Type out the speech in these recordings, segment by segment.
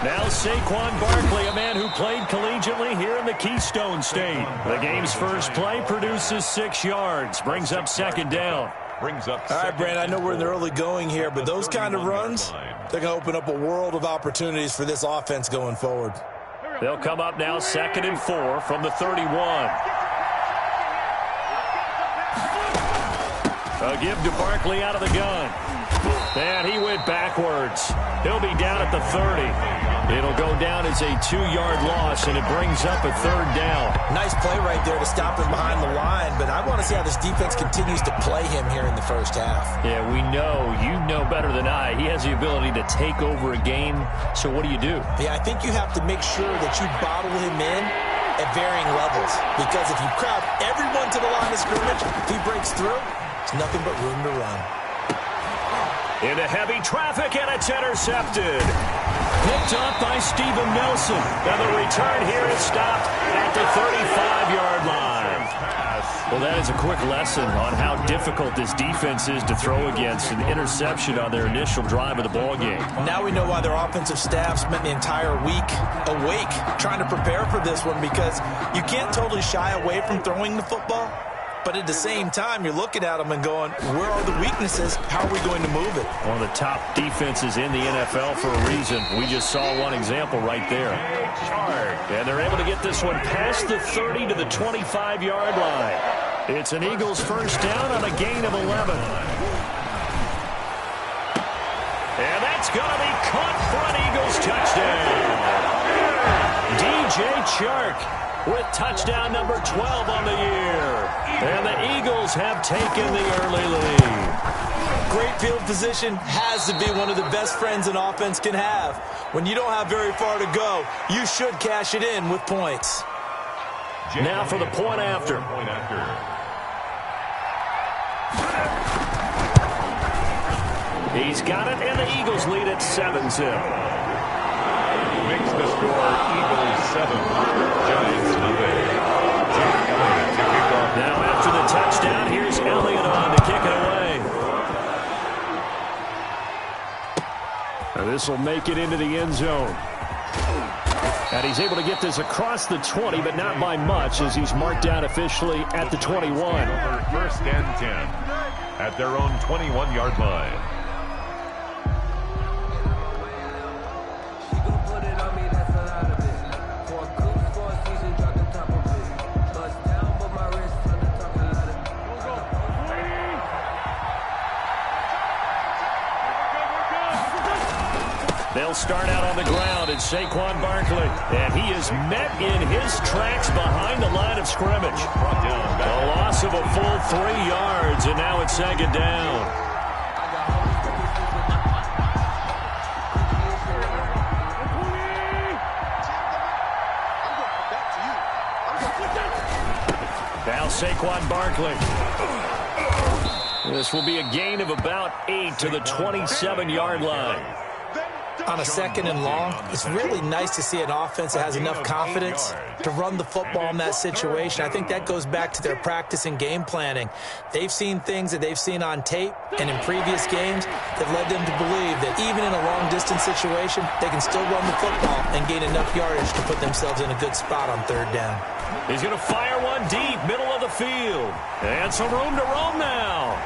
Now Saquon Barkley, a man who played collegiately here in the Keystone State. The game's first play produces 6 yards, brings up second down. All right, Brand, I know we're in the early going here, but those kind of runs, they're going to open up a world of opportunities for this offense going forward. They'll come up now 2nd and 4 from the 31. A give to Barkley out of the gun. And he went backwards. He'll be down at the 30. It'll go down as a 2-yard loss, and it brings up a 3rd down. Nice play right there to stop him behind the line, but I want to see how this defense continues to play him here in the first half. Yeah, we know. You know better than I. He has the ability to take over a game, so what do? Yeah, I think you have to make sure that you bottle him in at varying levels, because if you crowd everyone to the line of scrimmage, if he breaks through, it's nothing but room to run. Into heavy traffic, and it's intercepted. Picked up by Steven Nelson. And the return here is stopped at the 35-yard line. Well, that is a quick lesson on how difficult this defense is to throw against. An interception on their initial drive of the ballgame. Now we know why their offensive staff spent the entire week awake trying to prepare for this one, because you can't totally shy away from throwing the football. But at the same time, you're looking at them and going, where are the weaknesses? How are we going to move it? One of the top defenses in the NFL for a reason. We just saw one example right there. And they're able to get this one past the 30 to the 25-yard line. It's an Eagles first down on a gain of 11. And that's going to be caught for an Eagles touchdown. DJ Chark with touchdown number 12 on the year. And the Eagles have taken the early lead. Great field position has to be one of the best friends an offense can have. When you don't have very far to go, you should cash it in with points. Now for the point after. He's got it, and the Eagles lead at 7-0. Makes the score Eagles 7, Giants nothing. Now after the touchdown, here's Elliott on to kick it away. Now this will make it into the end zone. And he's able to get this across the 20, but not by much, as he's marked down officially at the 21. First and 10 at their own 21-yard line. They'll start out on the ground, and Saquon Barkley. And he is met in his tracks behind the line of scrimmage. A loss of a full 3 yards, and now it's second down. Now Saquon Barkley. This will be a gain of about 8 to the 27-yard line. On a 2nd and long, it's really nice to see an offense that has enough confidence to run the football in that situation. I think that goes back to their practice and game planning. They've seen things that they've seen on tape and in previous games that led them to believe that even in a long-distance situation, they can still run the football and gain enough yardage to put themselves in a good spot on 3rd down. He's going to fire one deep, middle of the field. And some room to roam now.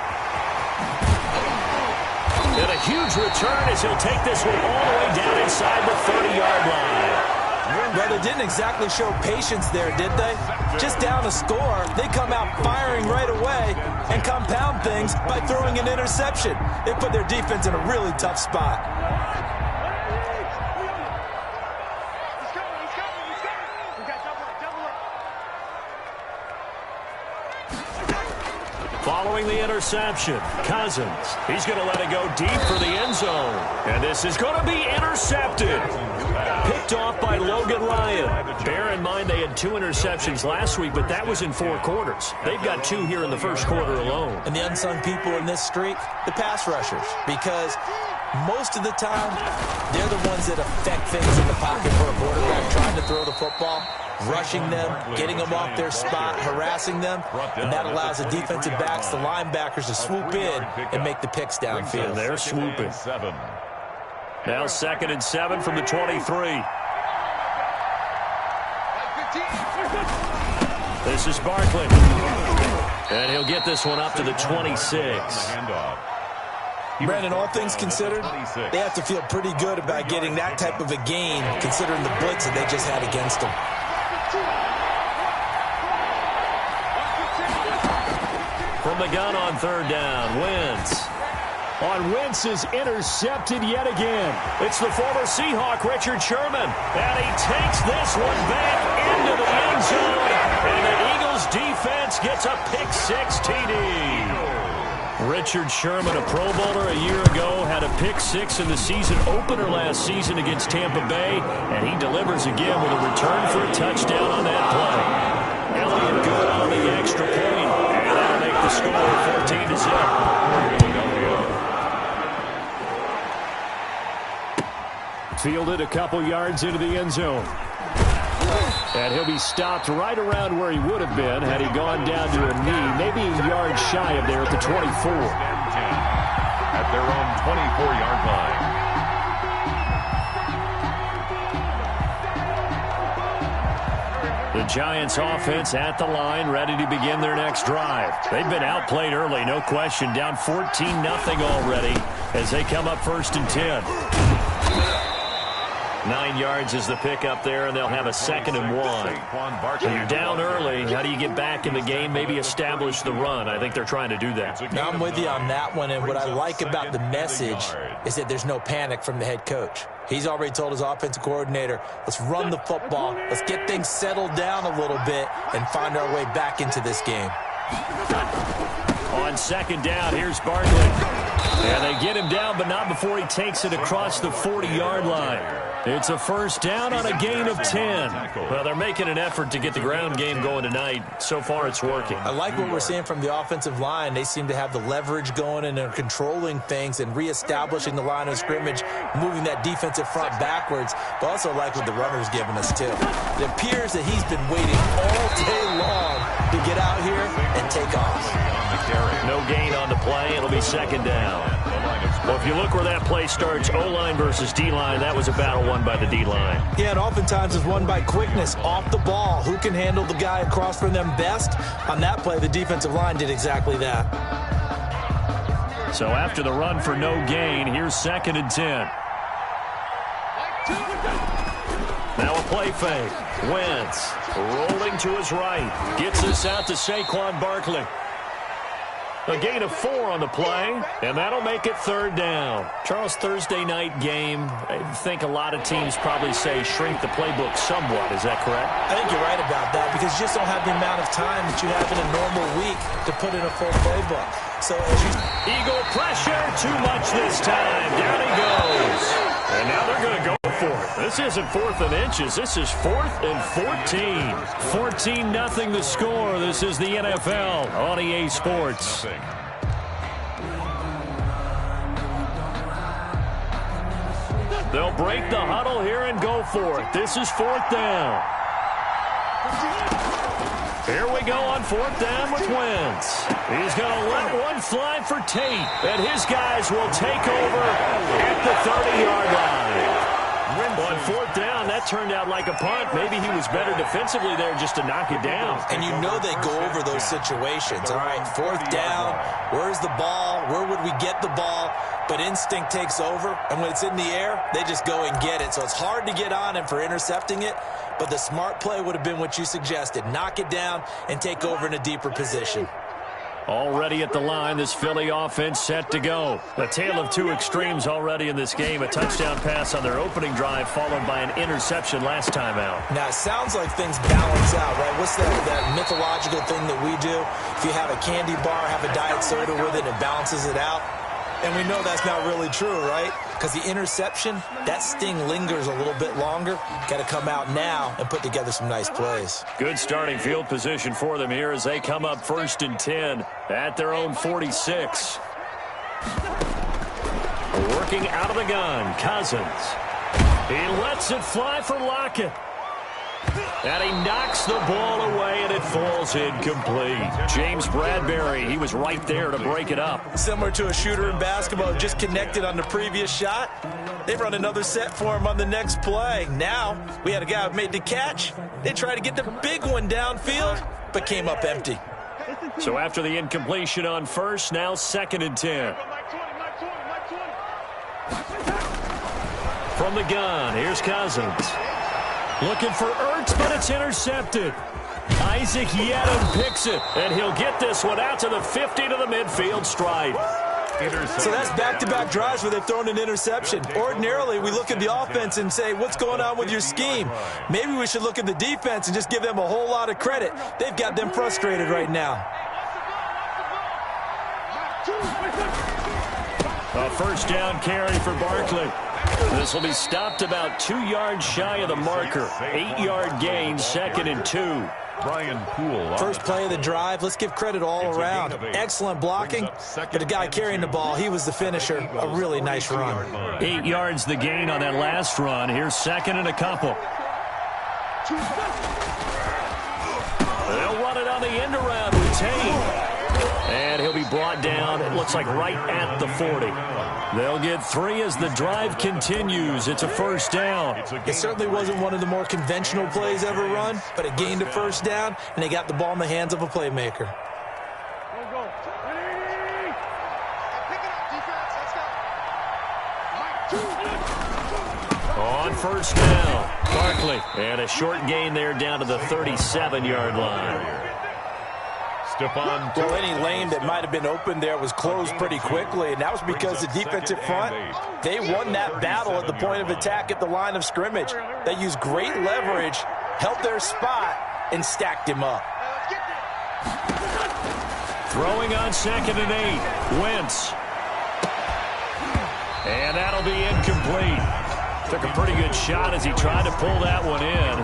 And a huge return as he'll take this one all the way down inside the 30-yard line. Well, they didn't exactly show patience there, did they? Just down a score, they come out firing right away and compound things by throwing an interception. They put their defense in a really tough spot. Following the interception, Cousins. He's going to let it go deep for the end zone. And this is going to be intercepted. Picked off by Logan Ryan. Bear in mind they had 2 interceptions last week, but that was in 4 quarters. They've got 2 here in the first quarter alone. And the unsung people in this streak, the pass rushers. Because most of the time, they're the ones that affect things in the pocket for a quarterback, trying to throw the football, rushing them, getting them off their spot, harassing them, and that allows the defensive backs, the linebackers, to swoop in and make the picks downfield. And they're swooping. Now 2nd and 7 from the 23. This is Barkley. And he'll get this one up to the 26. Brandon, all things considered, they have to feel pretty good about getting that type of a gain, considering the blitz that they just had against them. From the gun on 3rd down, Wentz. Wentz is intercepted yet again. It's the former Seahawk, Richard Sherman. And he takes this one back into the end zone. And the Eagles defense gets a pick-6 TD. Richard Sherman, a Pro Bowler a year ago, had a pick-6 in the season opener last season against Tampa Bay. And he delivers again with a return for a touchdown on that play. Elliott good on the extra point. And that'll make the score 14-0. Fielded a couple yards into the end zone. And he'll be stopped right around where he would have been had he gone down to a knee, maybe a yard shy of there at the 24. At their own 24-yard line. The Giants offense at the line, ready to begin their next drive. They've been outplayed early, no question, down 14-0 already as they come up 1st and 10. 9 yards is the pickup there, and they'll have a 2nd and 1. When you're down early, how do you get back in the game, maybe establish the run? I think they're trying to do that. Now, I'm with you on that one, and what I like about the message is that there's no panic from the head coach. He's already told his offensive coordinator, let's run the football, let's get things settled down a little bit and find our way back into this game. On 2nd down, here's Barkley. And they get him down, but not before he takes it across the 40-yard line. It's a 1st down on a gain of 10. Well, they're making an effort to get the ground game going tonight. So far, it's working. I like what we're seeing from the offensive line. They seem to have the leverage going, and they're controlling things and reestablishing the line of scrimmage, moving that defensive front backwards. But also like what the runner's giving us, too. It appears that he's been waiting all day long to get out here and take off. No gain on the play. It'll be 2nd down. Well, if you look where that play starts, O-line versus D-line, that was a battle won by the D-line. Yeah, and oftentimes it's won by quickness, off the ball. Who can handle the guy across from them best? On that play, the defensive line did exactly that. So after the run for no gain, here's 2nd and 10. Now a play fake. Wentz rolling to his right. Gets this out to Saquon Barkley. A gain of 4 on the play, and that'll make it 3rd down. Charles, Thursday night game, I think a lot of teams probably say shrink the playbook somewhat. Is that correct? I think you're right about that because you just don't have the amount of time that you have in a normal week to put in a full playbook. So as you... Eagle pressure, too much this time. Down he goes. And now they're going to go for it. This isn't 4th and inches. This is 4th and 14. 14-0 the score. This is the NFL on EA Sports. They'll break the huddle here and go for it. This is 4th down. Here we go on 4th down with Wentz. He's going to let one fly for Tate. And his guys will take over at the 30-yard line. On 4th down, that turned out like a punt. Maybe he was better defensively there just to knock it down. And you know they go over those situations. All right, 4th down, where's the ball? Where would we get the ball? But instinct takes over, and when it's in the air, they just go and get it. So it's hard to get on him for intercepting it, but the smart play would have been what you suggested. Knock it down and take over in a deeper position. Already at the line, this Philly offense set to go. A tale of two extremes already in this game. A touchdown pass on their opening drive, followed by an interception last time out. Now, it sounds like things balance out, right? What's that mythological thing that we do? If you have a candy bar, have a diet soda with it, it balances it out. And we know that's not really true, right? Because the interception, that sting lingers a little bit longer. Got to come out now and put together some nice plays. Good starting field position for them here as they come up 1st and 10 at their own 46. Working out of the gun, Cousins. He lets it fly for Lockett. And he knocks the ball away, and it falls incomplete. James Bradbury, he was right there to break it up. Similar to a shooter in basketball who just connected on the previous shot. They run another set for him on the next play. Now, we had a guy who made the catch. They tried to get the big one downfield, but came up empty. So after the incompletion on first, now 2nd and 10. From the gun, here's Cousins. Looking for Ertz, but it's intercepted. Isaac Yedem picks it, and he'll get this one out to the 50 to the midfield stripe. So that's back-to-back drives where they've thrown an interception. Ordinarily, we look at the offense and say, what's going on with your scheme? Maybe we should look at the defense and just give them a whole lot of credit. They've got them frustrated right now. A first down carry for Barkley. This will be stopped about 2 yards shy of the marker. 8-yard gain, 2nd and 2. Brian Poole. First play of the drive. Let's give credit all around. Excellent blocking, but the guy carrying the ball, he was the finisher. A really nice run. 8 yards the gain on that last run. Here's 2nd and a couple. They'll run it on the end around, retained. And he'll be brought down, it looks like right at the 40. They'll get 3 as the drive continues. It's a first down. It certainly wasn't one of the more conventional plays ever run, but it gained a first down, and they got the ball in the hands of a playmaker. On first down, Barkley. And a short gain there down to the 37-yard line. Well, any lane that might have been open there was closed pretty quickly, and that was because the defensive front, they won that battle at the point of attack at the line of scrimmage. They used great leverage, held their spot, and stacked him up. Throwing on 2nd and 8, Wentz. And that'll be incomplete. Took a pretty good shot as he tried to pull that one in.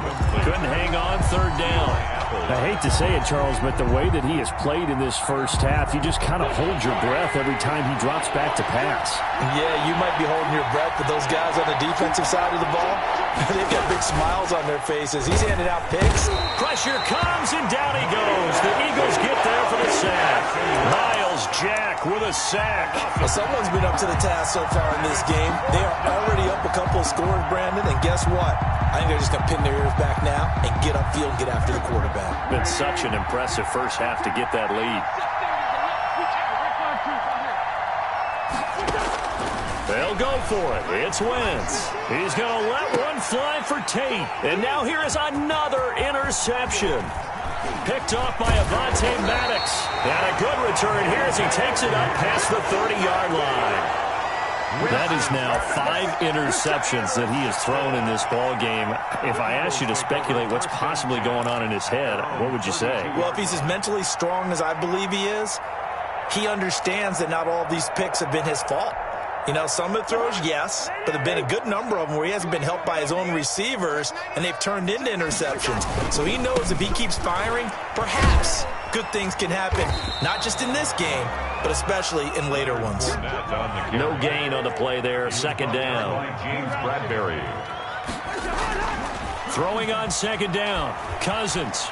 Couldn't hang on, 3rd down. I hate to say it, Charles, but the way that he has played in this first half, you just kind of hold your breath every time he drops back to pass. Yeah, you might be holding your breath, but those guys on the defensive side of the ball, they've got big smiles on their faces. He's handing out picks. Pressure comes, and down he goes. The Eagles get there for the sack. Myles Jack with a sack. Well, someone's been up to the task so far in this game. They are already up a couple of scores, Brandon, and guess what? I think they're just going to pin their ears back now and get upfield and get after the quarterback. Been such an impressive first half to get that lead. They'll go for it. It's Wentz. He's going to let one fly for Tate. And now here is another interception. Picked off by Avonte Maddox. And a good return here as he takes it up past the 30-yard line. That is now 5 interceptions that he has thrown in this ball game. If I asked you to speculate what's possibly going on in his head, what would you say? Well, if he's as mentally strong as I believe he is, he understands that not all of these picks have been his fault. You know, some of the throws, yes, but there have been a good number of them where he hasn't been helped by his own receivers, and they've turned into interceptions. So he knows if he keeps firing, perhaps good things can happen, not just in this game, but especially in later ones. No gain on the play there, 2nd down. James Bradbury. Throwing on 2nd down, Cousins.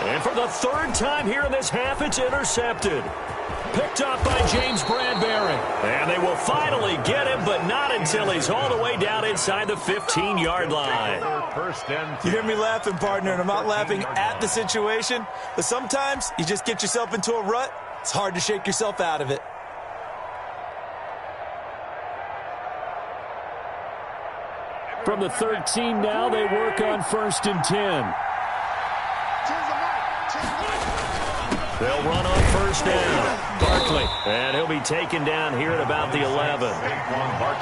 And for the 3rd time here in this half, it's intercepted. Picked up by James Bradbury. And they will finally get him, but not until he's all the way down inside the 15-yard line. You hear me laughing, partner, and I'm not laughing at the situation, but sometimes you just get yourself into a rut. It's hard to shake yourself out of it. From the 13 now, they work on 1st and 10. They'll run on 1st down. Barkley, and he'll be taken down here at about the 11.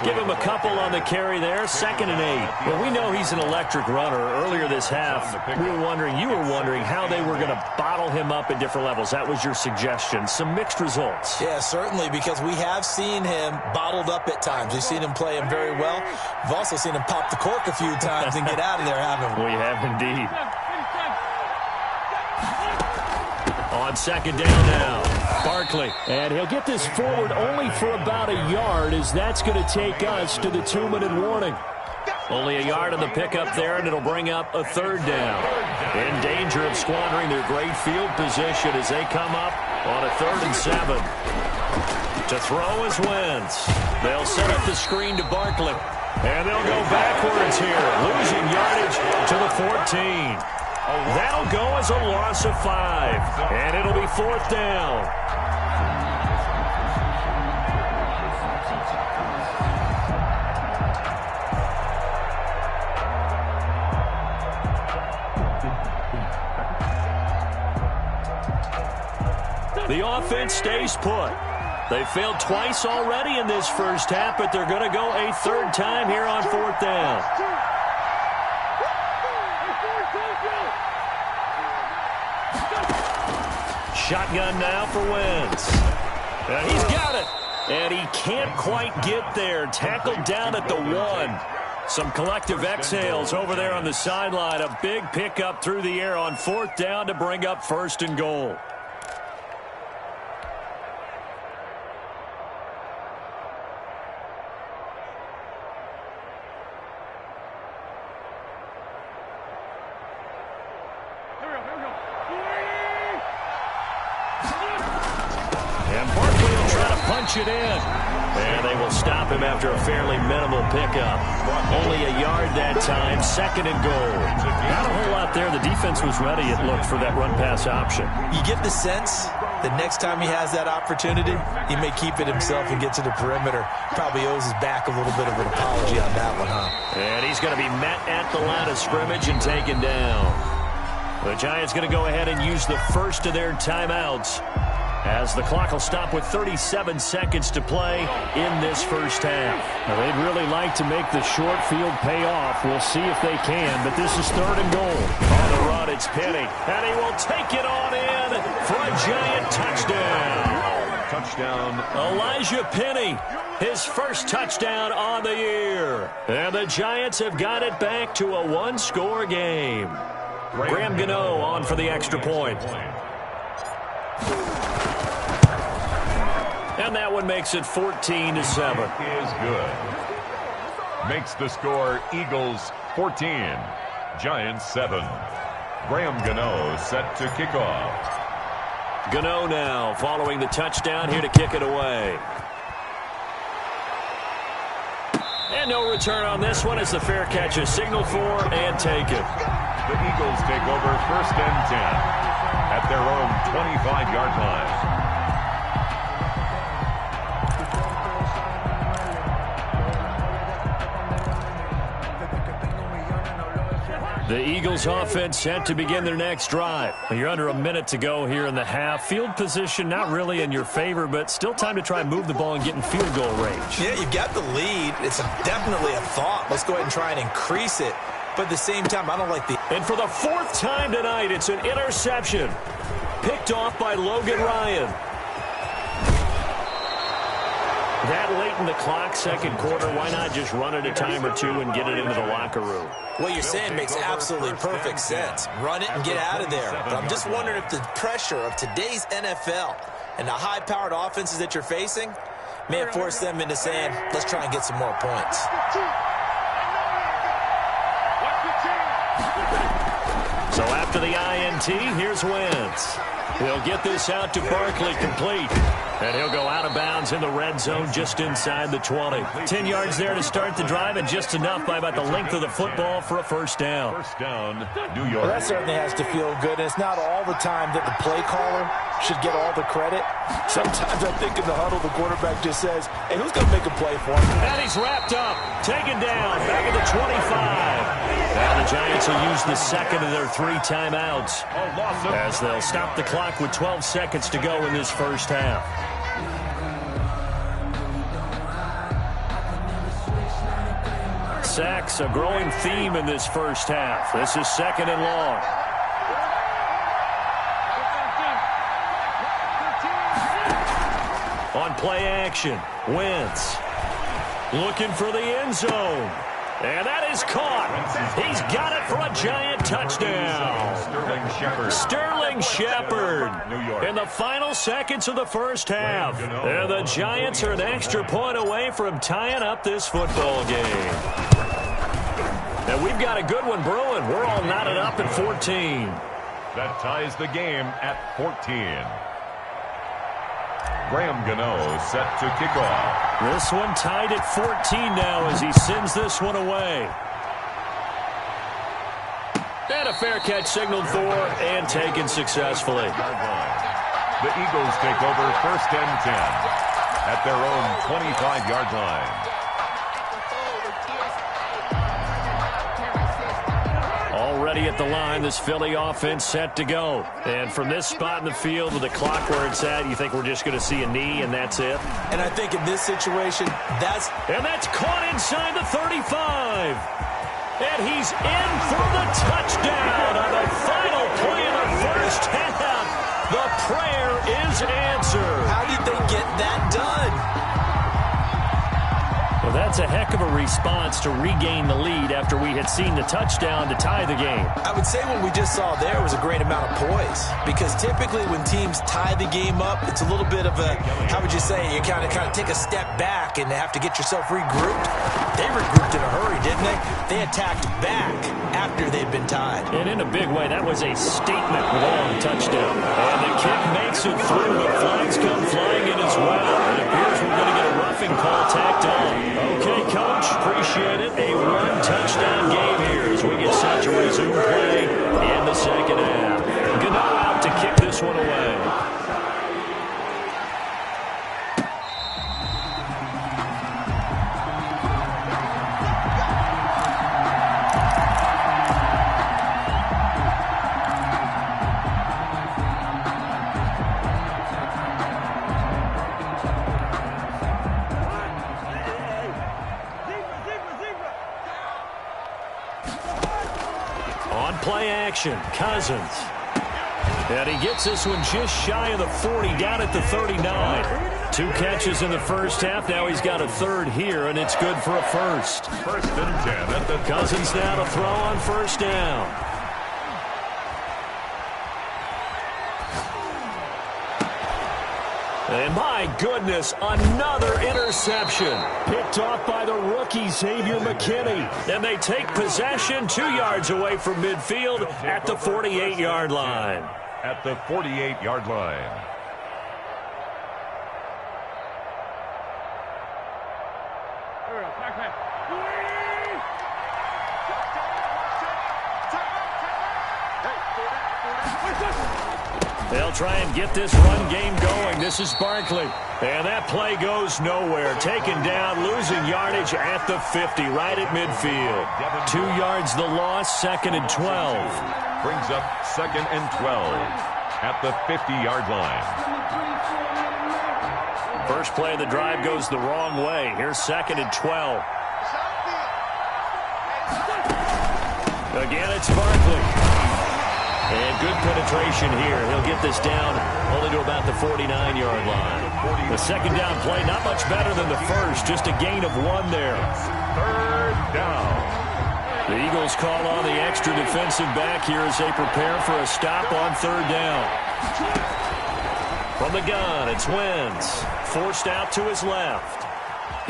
Give him a couple on the carry there, 2nd and 8. Well, we know he's an electric runner. Earlier this half, you were wondering how they were going to bottle him up at different levels. That was your suggestion. Some mixed results. Yeah, certainly, because we have seen him bottled up at times. We've seen him play him very well. We've also seen him pop the cork a few times and get out of there, haven't we? We have indeed. On second down now, Barkley. And he'll get this forward only for about a yard, as that's going to take us to the 2-minute warning. Only a yard on the pickup there, and it'll bring up a third down. In danger of squandering their great field position as they come up on a 3rd and 7. To throw is Wentz. They'll set up the screen to Barkley. And they'll go backwards here, losing yardage to the 14. That'll go as a loss of 5. And it'll be 4th down. The offense stays put. They failed twice already in this first half, but they're going to go a 3rd time here on 4th down. Shotgun now for Wentz. And he's got it. And he can't quite get there. Tackled down at the 1. Some collective exhales over there on the sideline. A big pickup through the air on 4th down to bring up 1st and goal. It in. And they will stop him after a fairly minimal pickup. Only a yard that time, 2nd and goal. Not a whole lot there. The defense was ready, it looked, for that run-pass option. You get the sense that next time he has that opportunity, he may keep it himself and get to the perimeter. Probably owes his back a little bit of an apology on that one, huh? And he's going to be met at the line of scrimmage and taken down. The Giants going to go ahead and use the first of their timeouts, as the clock will stop with 37 seconds to play in this first half. Now, they'd really like to make the short field pay off. We'll see if they can, but this is 3rd and goal. On the run, it's Penny, and he will take it on in for a Giant touchdown. Touchdown. Elijah Penny, his first touchdown on the year. And the Giants have got it back to a 1-score game. Graham Gano on for the extra point. And that one makes it 14-7. Is good. Makes the score Eagles 14, Giants 7. Graham Gano set to kick off. Gano now following the touchdown here to kick it away. And no return on this one as the fair catch is signaled for and taken. The Eagles take over 1st and 10 at their own 25-yard line. The Eagles offense set to begin their next drive. You're under a minute to go here in the half. Field position not really in your favor, but still time to try and move the ball and get in field goal range. Yeah, you've got the lead. It's definitely a thought. Let's go ahead and try and increase it. But at the same time, I don't like the... And for the 4th time tonight, it's an interception. Picked off by Logan Ryan. That late in the clock, 2nd quarter, why not just run it a time or two and get it into the locker room? What you're saying makes absolutely perfect sense. Run it and get out of there. But I'm just wondering if the pressure of today's NFL and the high-powered offenses that you're facing may have forced them into saying, let's try and get some more points. So after the INT, here's Wentz. He'll get this out to Barkley complete. And he'll go out of bounds in the red zone just inside the 20. 10 yards there to start the drive, and just enough by about the length of the football for a 1st down. 1st down, New York. Well, that certainly has to feel good, and it's not all the time that the play caller should get all the credit. Sometimes I think in the huddle, the quarterback just says, hey, who's going to make a play for me? And he's wrapped up, taken down, back at the 25. Now the Giants will use the 2nd of their 3 timeouts as they'll stop the clock with 12 seconds to go in this first half. Sacks, a growing theme in this first half. This is 2nd and long. On play action, Wentz looking for the end zone. And that is caught. He's got it for a Giant touchdown. Sterling Shepard in the final seconds of the first half. And the Giants are an extra point away from tying up this football game. And we've got a good one brewing. We're all knotted up at 14. That ties the game at 14. Graham Gano set to kick off. This one tied at 14 now as he sends this one away. And a fair catch signaled for and taken successfully. The Eagles take over 1st and 10 at their own 25-yard line. Already at the line, this Philly offense set to go. And from this spot in the field with the clock where it's at, you think we're just going to see a knee and that's it? And I think in this situation, that's caught inside the 35. And he's in for the touchdown on the final play of the first half. The prayer is answered. How did they get that done? Well, that's a heck of a response to regain the lead after we had seen the touchdown to tie the game. I would say what we just saw there was a great amount of poise, because typically when teams tie the game up, it's a little bit of a, how would you say, you kind of take a step back and have to get yourself regrouped. They regrouped in a hurry, didn't they? They attacked back after they'd been tied. And in a big way, that was a statement long touchdown. And the kick makes it through, but flags come flying in as well. It appears we're going to get a roughing call tacked on. Okay, Coach, appreciate it. A one-touchdown game here as we get set to resume play in the second half. Gano out to kick this one away. Play action, Cousins. And he gets this one just shy of the 40, down at the 39. 2 catches in the first half. Now he's got a third here, and it's good for a first. 1st and 10 at the Cousins now to throw on first down. And my goodness, another interception. Picked off by the rookie, Xavier McKinney. And they take possession 2 yards away from midfield at the 48-yard line. At the 48-yard line. They'll try and get this run game going. This is Barkley. And that play goes nowhere. Taken down, losing yardage at the 50, right at midfield. 2 yards the loss, 2nd and 12. Brings up 2nd and 12 at the 50-yard line. First play of the drive goes the wrong way. Here's 2nd and 12. Again, it's Barkley. And good penetration here. He'll get this down only to about the 49-yard line. The second down play, not much better than the first. Just a gain of 1 there. 3rd down. The Eagles call on the extra defensive back here as they prepare for a stop on 3rd down. From the gun, it's Wentz. Forced out to his left.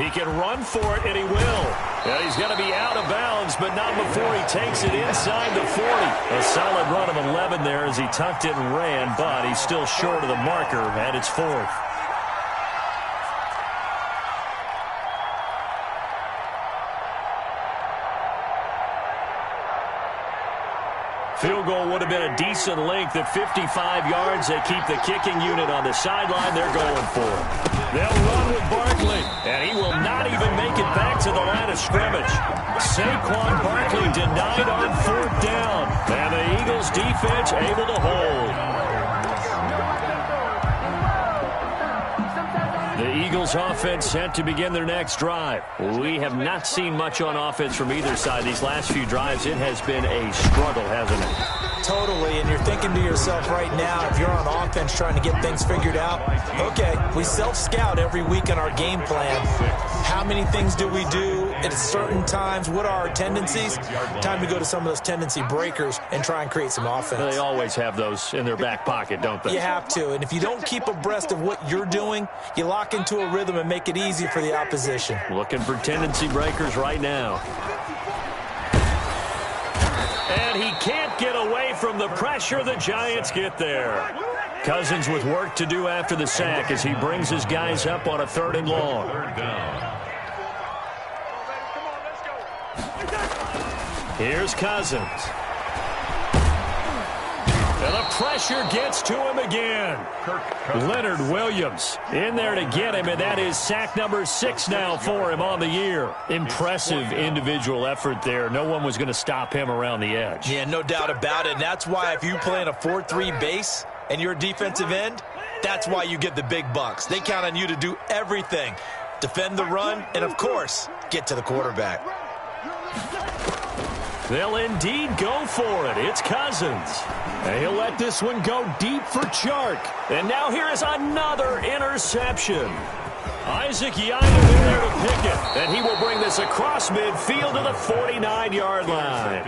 He can run for it, and he will. And he's going to be out of bounds, but not before he takes it inside the 40. A solid run of 11 there as he tucked it and ran, but he's still short of the marker, and it's 4th. Field goal would have been a decent length at 55 yards. They keep the kicking unit on the sideline. They're going for it. They'll run with Barkley, and he will not even make it back to the line of scrimmage. Saquon Barkley denied on 4th down, and the Eagles defense able to hold. The Eagles offense set to begin their next drive. We have not seen much on offense from either side. These last few drives, it has been a struggle, hasn't it? Totally, and you're thinking to yourself right now, if you're on offense trying to get things figured out, okay, we self-scout every week in our game plan. How many things do we do at certain times, what are our tendencies? Time to go to some of those tendency breakers and try and create some offense. They always have those in their back pocket, don't they? You have to, and if you don't keep abreast of what you're doing, you lock into a rhythm and make it easy for the opposition. Looking for tendency breakers right now. And he can't get away from the pressure. The Giants get there. Cousins with work to do after the sack as he brings his guys up on a 3rd and long. Here's Cousins. And the pressure gets to him again. Leonard Williams in there to get him, and that is sack number 6 now for him on the year. Impressive individual effort there. No one was going to stop him around the edge. Yeah, no doubt about it. And that's why if you play in a 4-3 base and you're a defensive end, that's why you get the big bucks. They count on you to do everything. Defend the run, and, of course, get to the quarterback. They'll indeed go for it. It's Cousins. And he'll let this one go deep for Chark. And now here is another interception. Isaac Yiannu in there to pick it. And he will bring this across midfield to the 49-yard line.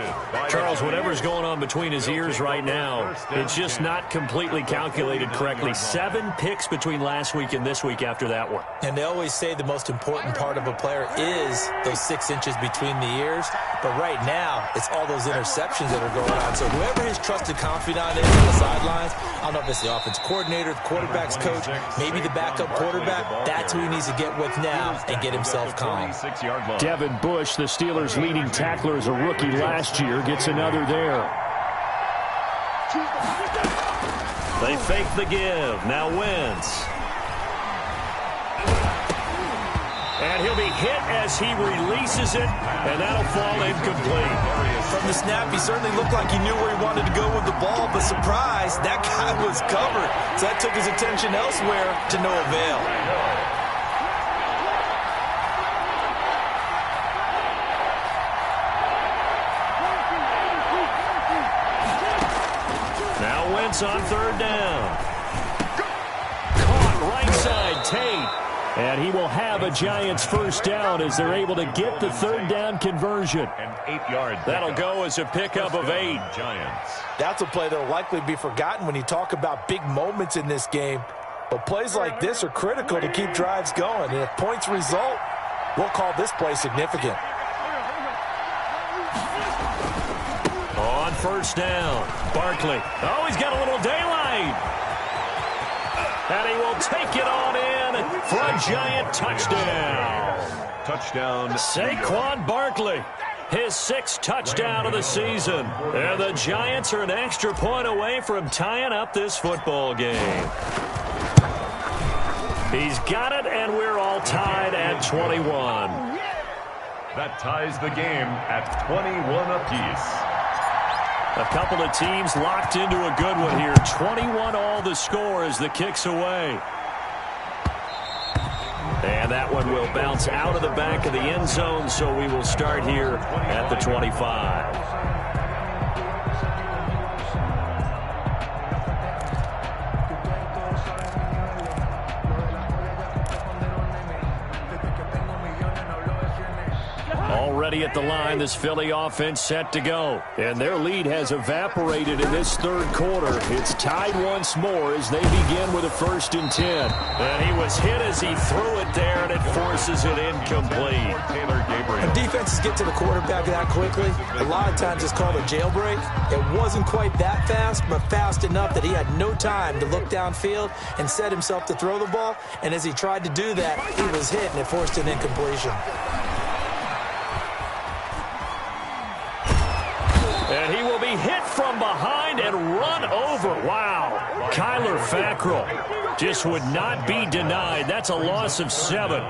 Charles, whatever's going on between his ears right now, it's just not completely calculated correctly. 7 picks between last week and this week after that one. And they always say the most important part of a player is those 6 inches between the ears. But right now, it's all those interceptions that are going on. So whoever his trusted confidant is on the sidelines, I don't know if it's the offense coordinator, the quarterback's coach, maybe the backup quarterback, that's who he needs to get with now and get himself calm. Devin Bush, the Steelers' leading tackler as a rookie last year, gets another there. They fake the give. Now Wentz. And he'll be hit as he releases it, and that'll fall incomplete. From the snap, he certainly looked like he knew where he wanted to go with the ball, but surprise, that guy was covered. So that took his attention elsewhere to no avail. Now Wentz on 3rd down. Caught right side, Tate. And he will have a Giants first down as they're able to get the 3rd down conversion. An 8-yard. That'll go as a pickup of 8. Giants. That's a play that will likely be forgotten when you talk about big moments in this game. But plays like this are critical to keep drives going. And if points result, we'll call this play significant. On 1st down, Barkley. Oh, he's got a little daylight. And he will take it on in for a Giant touchdown. Touchdown. Saquon Barkley, his 6th touchdown of the season. And the Giants are an extra point away from tying up this football game. He's got it, and we're all tied at 21. That ties the game at 21 apiece. A couple of teams locked into a good one here. 21 all the score as the kick's away. And that one will bounce out of the back of the end zone, so we will start here at the 25. Already at the line, this Philly offense set to go. And their lead has evaporated in this 3rd quarter. It's tied once more as they begin with a 1st and 10. And he was hit as he threw it there, and it forces it incomplete. When defenses get to the quarterback that quickly, a lot of times it's called a jailbreak. It wasn't quite that fast, but fast enough that he had no time to look downfield and set himself to throw the ball. And as he tried to do that, he was hit, and it forced an incompletion. And he will be hit from behind and run over. Wow. Kyler Fackrell just would not be denied. That's a loss of 7.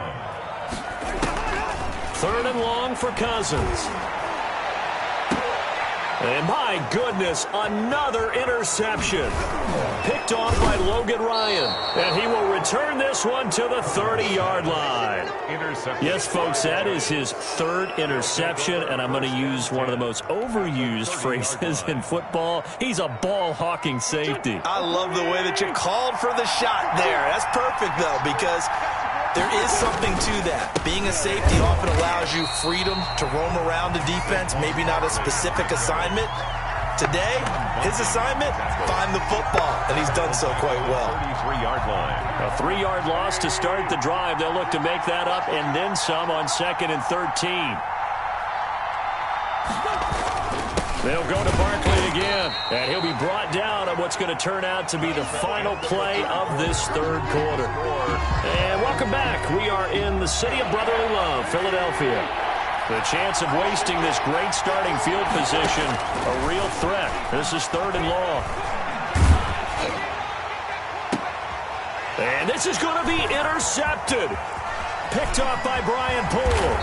3rd and long for Cousins. And my goodness, another interception. Picked off by Logan Ryan. And he will return this one to the 30-yard line. Yes, folks, that is his 3rd interception, and I'm going to use one of the most overused phrases in football. He's a ball-hawking safety. I love the way that you called for the shot there. That's perfect, though, because There is something to that. Being a safety often allows you freedom to roam around the defense, maybe not a specific assignment. Today, his assignment, find the football, and he's done so quite well. 33-yard line. A 3-yard loss to start the drive. They'll look to make that up and then some on 2nd and 13. They'll go to Barkley again, and he'll be brought down on what's going to turn out to be the final play of this third quarter. And welcome back. We are in the city of brotherly love, Philadelphia. The chance of wasting this great starting field position, a real threat. This is 3rd and long. And this is going to be intercepted. Picked off by Brian Poole.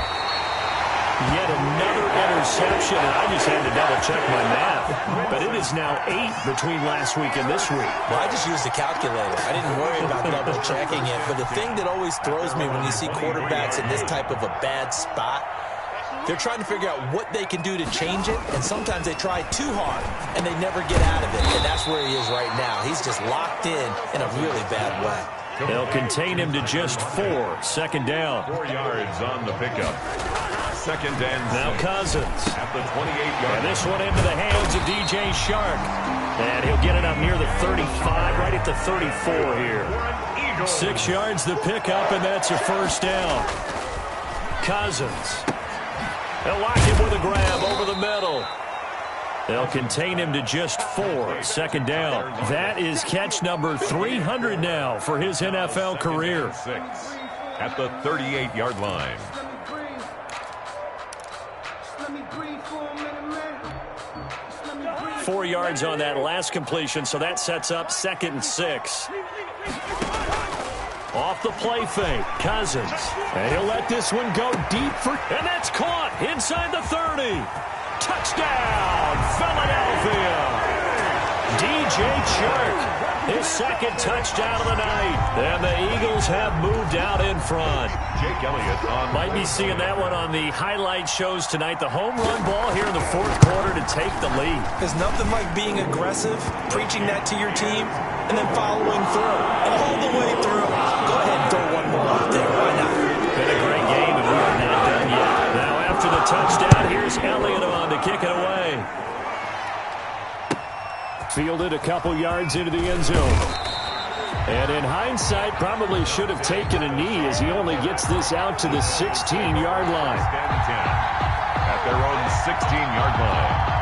Yet another interception, and I just had to double-check my math. But it is now 8 between last week and this week. Well, I just used the calculator. I didn't worry about double-checking it. But the thing that always throws me when you see quarterbacks in this type of a bad spot, they're trying to figure out what they can do to change it, and sometimes they try too hard, and they never get out of it. And that's where he is right now. He's just locked in a really bad way. They'll contain him to just 4. 2nd down. 4 yards on the pickup. 2nd and Now Cousins. At the 28-yard And this one into the hands of DJ Shark. And he'll get it up near the 35, right at the 34 here. 6 yards the pickup, and that's a 1st down. Cousins. They'll lock him with a grab over the middle. They'll contain him to just 4. 2nd down. That is catch number 300 now for his NFL career. 6 at the 38-yard line. Four yards on that last completion, so that sets up 2nd and 6. Off the play fake, Cousins. And he'll let this one go deep and that's caught inside the 30. Touchdown, Philadelphia. DJ Chark, his 2nd touchdown of the night. And the Eagles have moved out in front. Jake Elliott on. Might be seeing that one on the highlight shows tonight. The home run ball here in the 4th quarter to take the lead. There's nothing like being aggressive, preaching that to your team, and then following through. And all the way through, go ahead and throw one more out there. Why not? Been a great game, and we are not done yet. Now after the touchdown, here's Elliott on to kick it away. Fielded a couple yards into the end zone. And in hindsight, probably should have taken a knee as he only gets this out to the 16-yard line. At their own 16-yard line.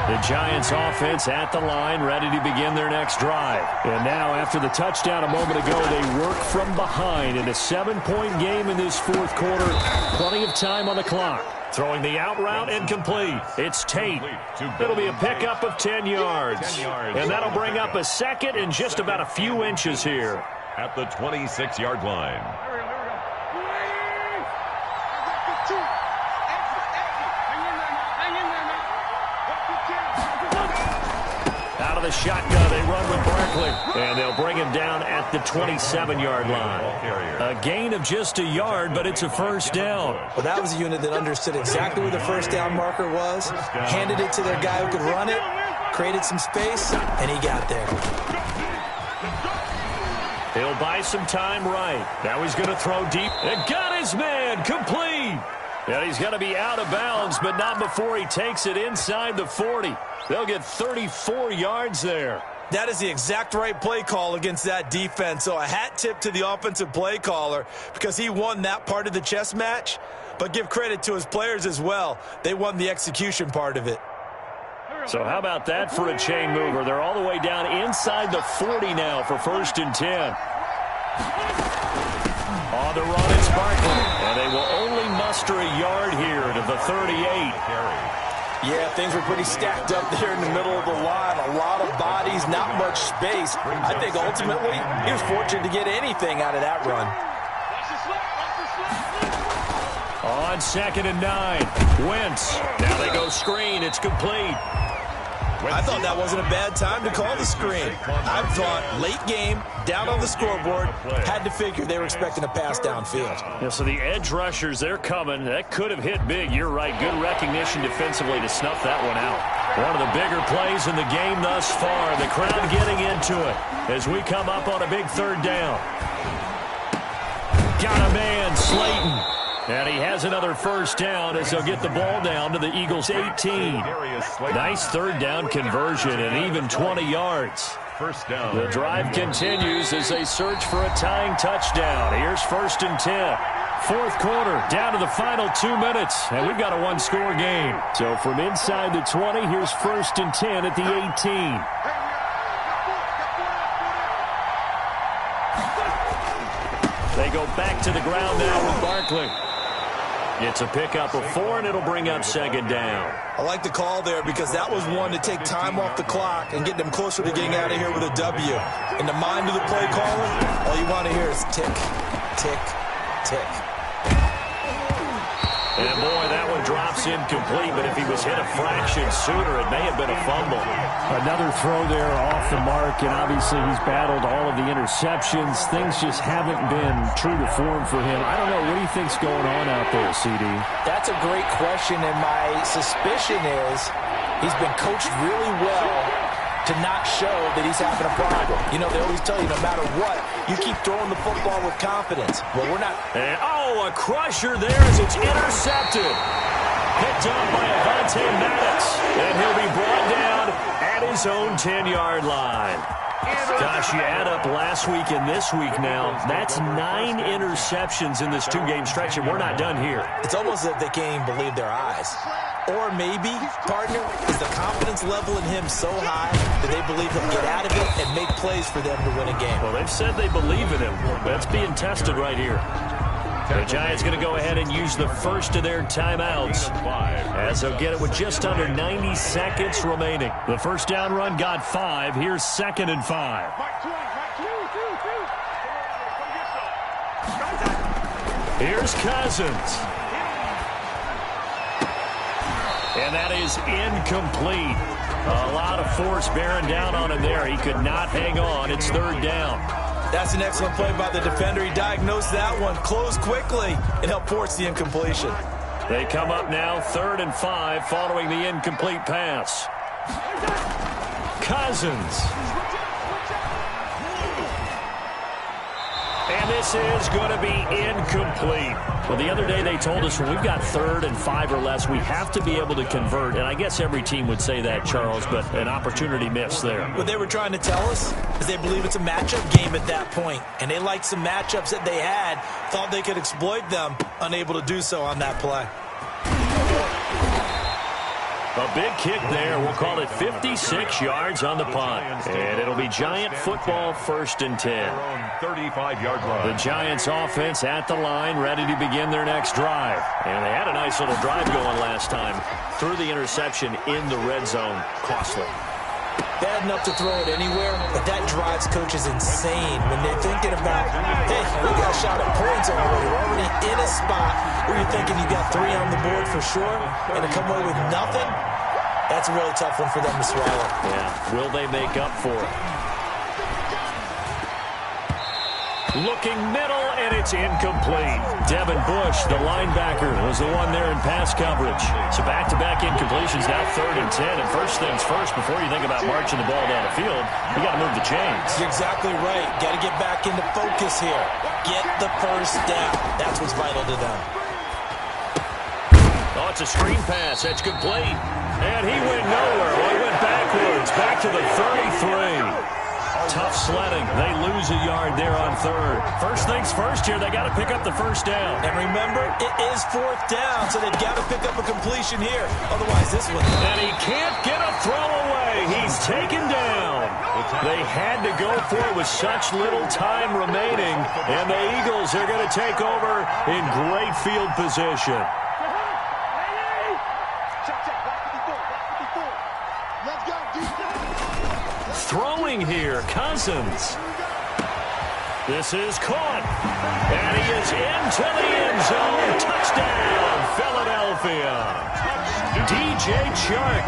The Giants offense at the line, ready to begin their next drive. And now, after the touchdown a moment ago, they work from behind in a 7-point game in this 4th quarter. Plenty of time on the clock. Throwing the out route incomplete. It's Tate. It'll be a pickup of 10 yards. And that'll bring up a 2nd and just about a few inches here. At the 26-yard line. Out of the shotgun, they run with Barkley. And they'll bring him down at the 27-yard line. A gain of just a yard, but it's a 1st down. Well, that was a unit that understood exactly where the 1st down marker was, handed it to their guy who could run it, created some space, and he got there. He'll buy some time right. Now he's going to throw deep. And got his man complete. And he's going to be out of bounds, but not before he takes it inside the 40. They'll get 34 yards there. That is the exact right play call against that defense. So a hat tip to the offensive play caller because he won that part of the chess match. But give credit to his players as well. They won the execution part of it. So how about that for a chain mover? They're all the way down inside the 40 now for 1st and 10. On the run is Barkley. And they will only muster a yard here to the 38. Yeah, things were pretty stacked up there in the middle of the line. A lot of bodies, not much space. I think ultimately he was fortunate to get anything out of that run. On 2nd and 9, Wentz. Now they go screen. It's complete. I thought that wasn't a bad time to call the screen. I thought late game, down on the scoreboard, had to figure they were expecting a pass downfield. Yeah, so the edge rushers, they're coming. That could have hit big. You're right. Good recognition defensively to snuff that one out. One of the bigger plays in the game thus far. The crowd getting into it as we come up on a big 3rd down. Got a man, Slayton. And he has another first down as they'll get the ball down to the Eagles' 18. Nice third down conversion and even 20 yards. First down. The drive continues as they search for a tying touchdown. Here's 1st and 10. Fourth quarter, down to the final 2 minutes, and we've got a one-score game. So from inside the 20, here's 1st and 10 at the 18. They go back to the ground now with Barkley. It's a pickup of 4, and it'll bring up 2nd down. I like the call there because that was one to take time off the clock and get them closer to getting out of here with a W. In the mind of the play caller, all you want to hear is tick, tick, tick. And boy, that one drops incomplete, but if he was hit a fraction sooner, it may have been a fumble. Another throw there off the mark, and obviously he's battled all of the interceptions. Things just haven't been true to form for him. I don't know. What do you think's going on out there, CD? That's a great question, and my suspicion is he's been coached really well to not show that he's having a problem. You know, they always tell you no matter what, you keep throwing the football with confidence. Well, we're not. And, a crusher there as it's intercepted. Picked up by Avonte Maddox. And he'll be brought down at his own 10-yard line. Gosh, you add up last week and this week now, that's 9 interceptions in this 2-game stretch, and we're not done here. It's almost as if they can't even believe their eyes. Or maybe, partner, is the confidence level in him so high that they believe he'll get out of it and make plays for them to win a game. Well, they've said they believe in him. That's being tested right here. The Giants going to go ahead and use the first of their timeouts as they'll get it with just under 90 seconds remaining. The first down run got 5. Here's 2nd and 5. Here's Cousins. And that is incomplete. A lot of force bearing down on him there. He could not hang on. It's 3rd down. That's an excellent play by the defender. He diagnosed that one, closed quickly, and helped force the incompletion. They come up now 3rd and 5 following the incomplete pass. Cousins. And this is going to be incomplete. Well, the other day they told us when we've got 3rd and 5 or less, we have to be able to convert. And I guess every team would say that, Charles, but an opportunity missed there. What they were trying to tell us is they believe it's a matchup game at that point. And they liked some matchups that they had, thought they could exploit them, unable to do so on that play. A big kick there. We'll call it 56 yards on the punt. And it'll be Giant football 1st and 10. 35-yard line. The Giants offense at the line, ready to begin their next drive. And they had a nice little drive going last time. Threw the interception in the red zone. Costly. Bad enough to throw it anywhere, but that drives coaches insane when they're thinking about, hey, we got a shot at points already. We're already in a spot where you're thinking you got 3 on the board for sure, and to come away with nothing, that's a really tough one for them to swallow. Yeah, will they make up for it? Looking middle, and it's incomplete. Devin Bush, the linebacker, was the one there in pass coverage. So back-to-back incompletions, now 3rd and 10. And first things first, before you think about marching the ball down the field, you got to move the chains. You're exactly right. Got to get back into focus here. Get the first down. That's what's vital to them. Oh, it's a screen pass. That's complete. And he went nowhere. Well, he went backwards, back to the 33. Tough sledding. They lose a yard there on 3rd. First things first here, they got to pick up the first down. And remember, it is 4th down, so they've got to pick up a completion here. Otherwise, this one. And he can't get a throw away. He's taken down. They had to go for it with such little time remaining. And the Eagles are going to take over in great field position. Throwing here, Cousins. This is caught. And he is into the end zone. Touchdown, Philadelphia. DJ Chark,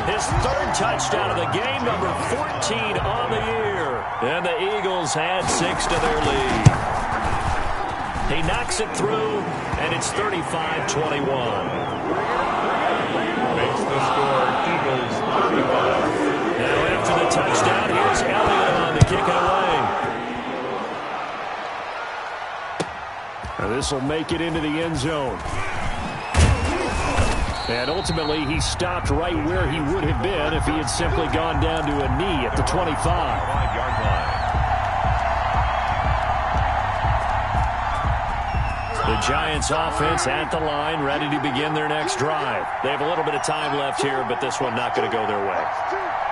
his 3rd touchdown of the game, number 14 on the year. And the Eagles add 6 to their lead. He knocks it through, and it's 35-21. Makes the score Eagles 35. Now after the touchdown, here's Elliott on to kick it away. This will make it into the end zone. And ultimately, he stopped right where he would have been if he had simply gone down to a knee at the 25. 5-yard line. The Giants offense at the line, ready to begin their next drive. They have a little bit of time left here, but this one not going to go their way.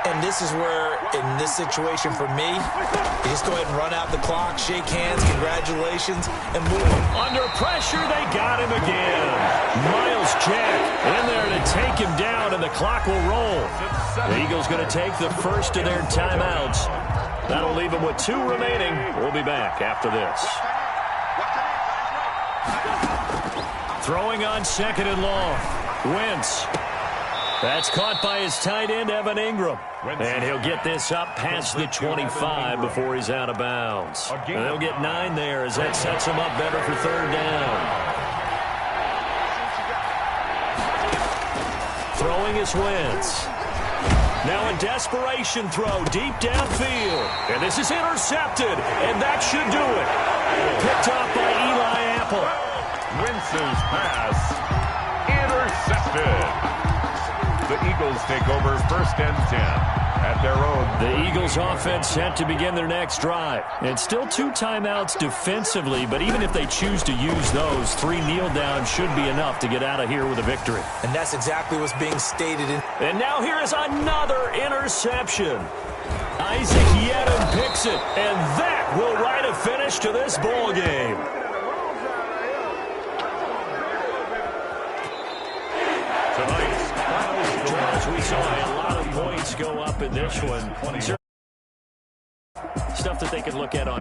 And this is where, in this situation for me, you just go ahead and run out the clock, shake hands, congratulations, and move on. Under pressure, they got him again. Miles Jack in there to take him down, and the clock will roll. The Eagles going to take the first of their timeouts. That'll leave them with 2 remaining. We'll be back after this. Throwing on 2nd and long. Wentz. That's caught by his tight end, Evan Ingram. And he'll get this up past the 25 before he's out of bounds. And they'll get 9 there as that sets him up better for 3rd down. Throwing is Wentz. Now a desperation throw deep downfield. And this is intercepted. And that should do it. Picked off by Eli Apple. Wentz's pass intercepted. The Eagles take over 1st and 10 at their own. The Eagles offense set to begin their next drive. And still 2 timeouts defensively, but even if they choose to use those, 3 kneel downs should be enough to get out of here with a victory. And that's exactly what's being stated. And now here is another interception. Isaac Yedem picks it, and that will write a finish to this ball game. We saw a lot of points go up in this one. Stuff that they can look at on